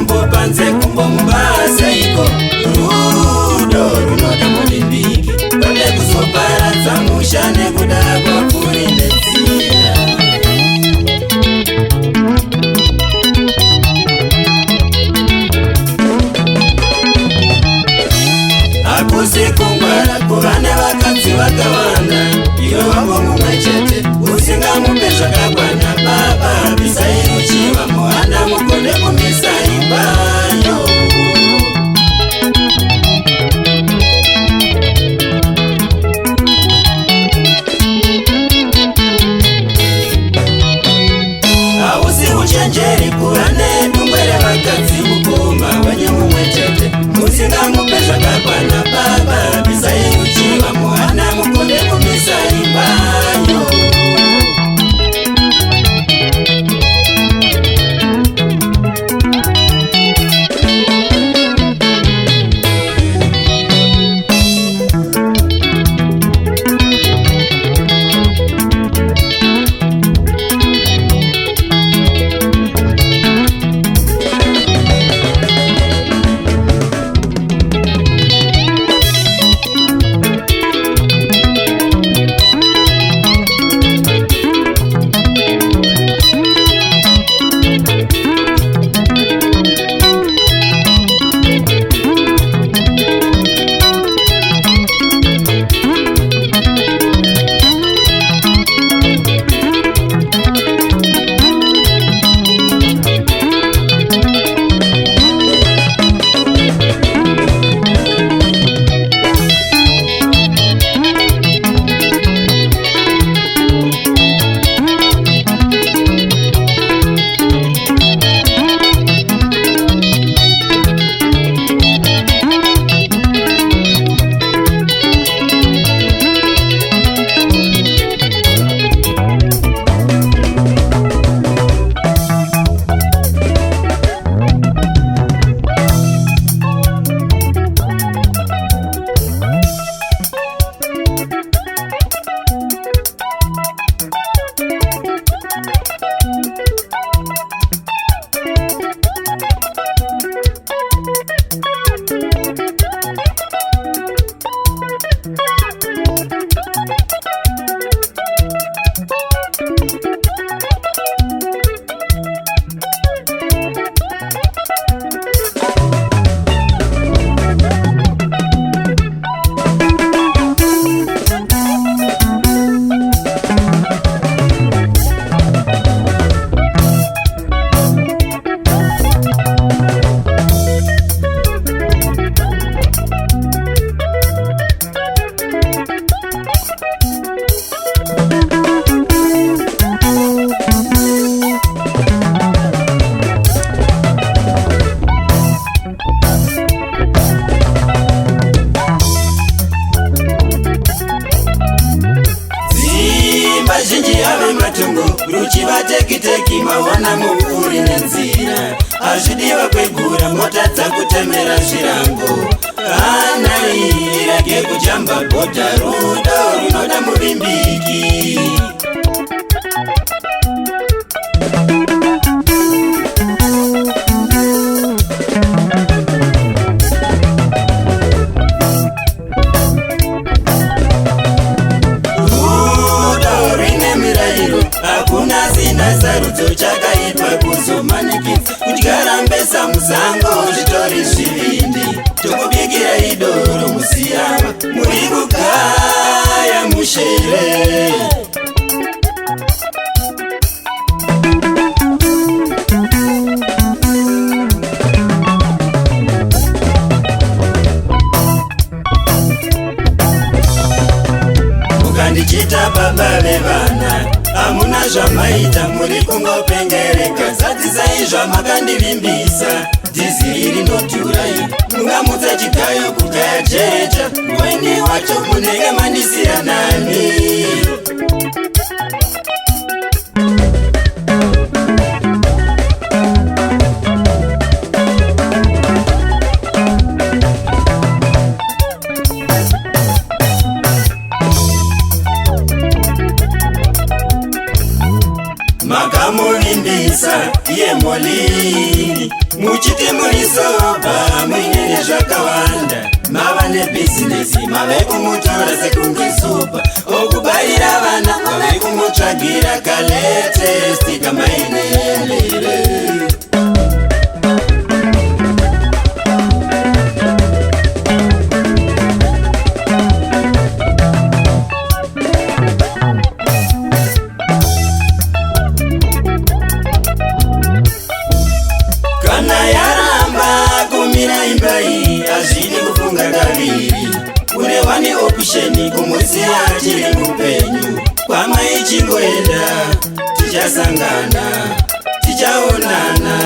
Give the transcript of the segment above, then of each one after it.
kumbo panze kumbo mumbasa iko rudo runoda mulimbiki kwende kuzoparadza musha nekuda kwapfuri netsira hakusi kungwara kuva nevakadzi vakawanda iwe wangu mumwe chete usingamupe zvakakwana baba bisai ruchiva muhanda mukonde kumisa imbayo hausi uchenjeri kuva nedungwe revakadzi mukoma wenye mumwe chete musingamupe zvakakwana baba bisai ruchiva muhanda mukonde kumisa imbayo vazhinji ave matongo ruchiva tekiteki mawana mupfuri nenzira hazvidiva kwegura mota dzakutemera zvirango kana irage kujamba bhodha rudo runoda muvimbiki hakuna zina sarudzo chakaitwa kuzomanikidza kudyara mbesa musango zvitori zvivindi tokubikira idoro musiyama muri kugaya mushere mukandichita baba vevana hamuna zvamaita muri kungopengereka zadzisai zvamakandivimbisa dhiziri rinodhurai mungamutsa chigayo kugaya jecha mweni wacho munenge mandisiya nani makamuvimbisa ye molini muchiti mulisoba mwinene zvakawanda mava nebhizinesi mave kumutora sekungesopa okubarira vana mave kumutsvagira kaletesti kamainelere. Azvidi kufunga kaviri kune wane option kumusiya achiri mupenyu kwamai chingoenda tichasangana tichaonana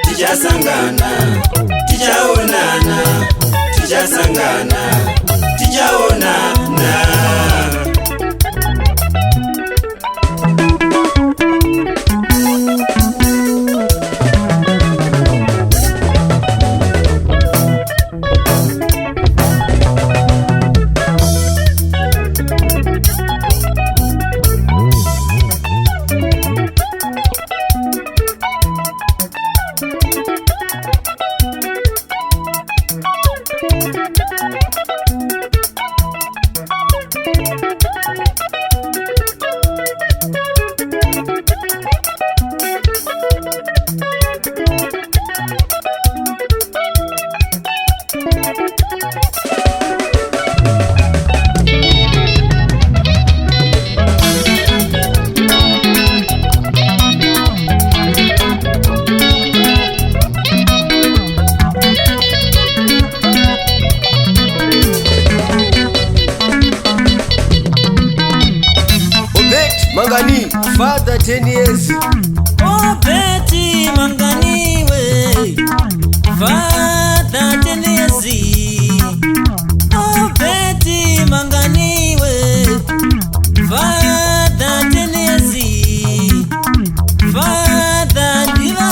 tichasangana tichaonana tichasangana tichaonana. Mangani, father 10 years. Oh, Betty Mangani, way. Father 10 years. Oh, Betty Mangani, way. Father 10 years. Father Diva.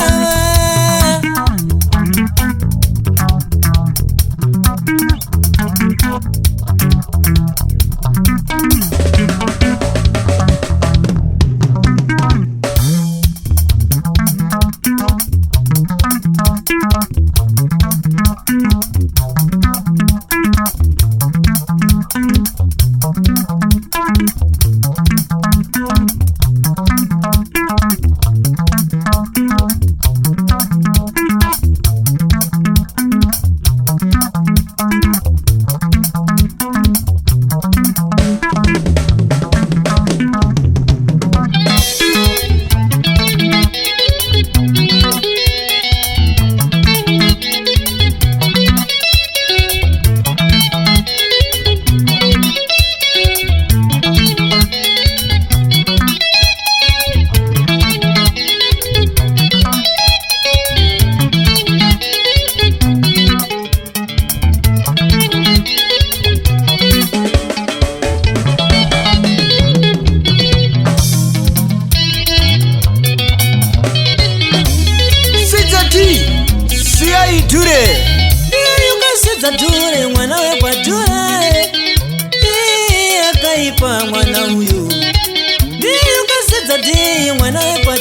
Dure mwana we kwa dure akaipa mwana huyu ndiyo kasetsa di mwana we kwa